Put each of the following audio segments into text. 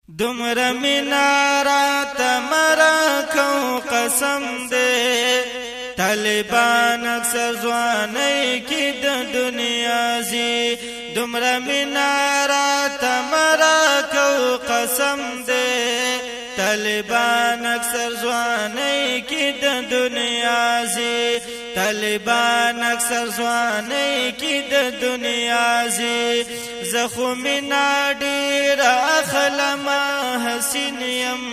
دمر منارات مرا کو قسم دے طالبان اکثر ځواني کی د دنیا زی دمر منارات مرا کو قسم دے طالبان اکثر ځواني کی د دنیا زی طالبان اکثر ځواني کی د دنیا زی زخم ناډیر اخلما حسین یم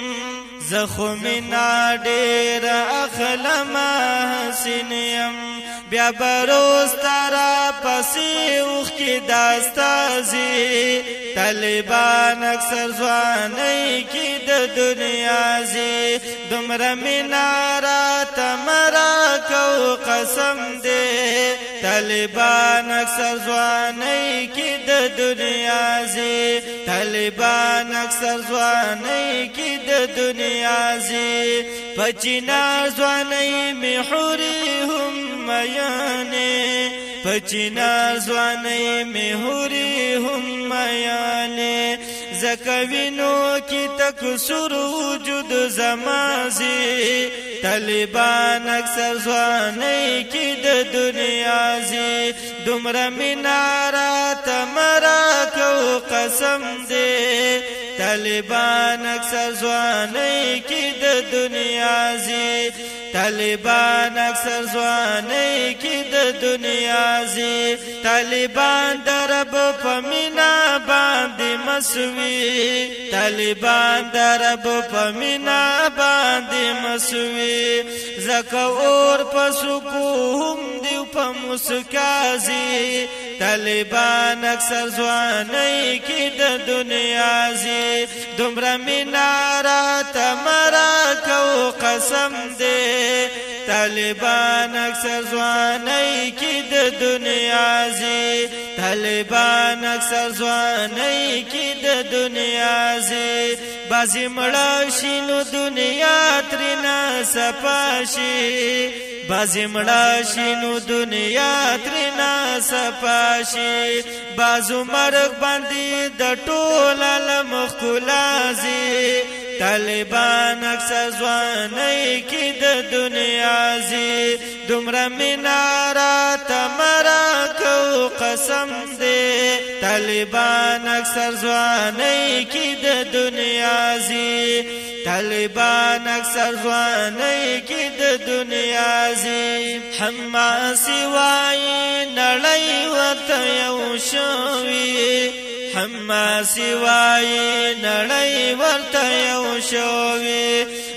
زخم ناډیر اخلما حسین یم بیا بروز تارا پسی اوخ کی داستازی طالبان اکثر ځواني کی د دنیا زی دمر منارات مرا کو قسم دے طالبان اکثر ځواني کی د دنیا زی طالبان اکثر ځواني کی د دنیا زی پچینا ځواني میحوري هم میانه پچینا ځواني میحوري هم میانه زکوینو کی تکسر وجود زمازی طالبان اکثر ځواني کی د دنیا زی دمر منارات مرا کو قسم دے طالبان اکثر ځواني کی د دنیا زی طالبان اکثر ځواني کی د دنیا زی طالبان درب پمینا باندې مسوي طالبان درب پمینا باندې مسوي زکه اور پسکو هم دی په مسکازي طالبان اکثر ځواني کی د دنیا زی دمر منارات مرا کو قسم دے طالبان اکثر ځواني کی د دنیا زی طالبان اکثر ځواني کی د دنیا زی بازی مړه شینو دنیا ترنا صفاشي بازی مړه شینو دنیا ترنا صفاشي بازو مرغ باندې د ټول علم خلازي طالبان اکثر ځواني کی د دنیا زی دمر منارات مرا کو قسم دے طالبان اکثر ځواني کی د دنیا زی طالبان اکثر ځواني کی د دنیا زی حماسي وای نړۍ ورته یو شوي حماسي وای نړۍ ورته یو شوي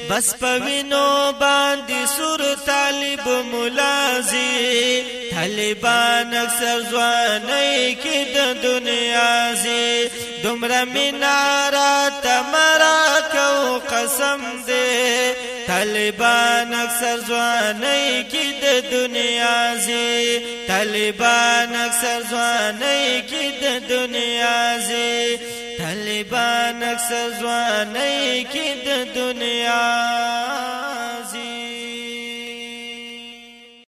بس پوینو باندې سور طالب ملازي طالبان اکثر ځواني کی د دنیا زی دمر منارات مرا کو قسم دے طالبان اکثر ځواني کی د دنیا زی طالبان اکثر ځواني کی د دنیا زی طالبان اکثر ځواني کی د دنیا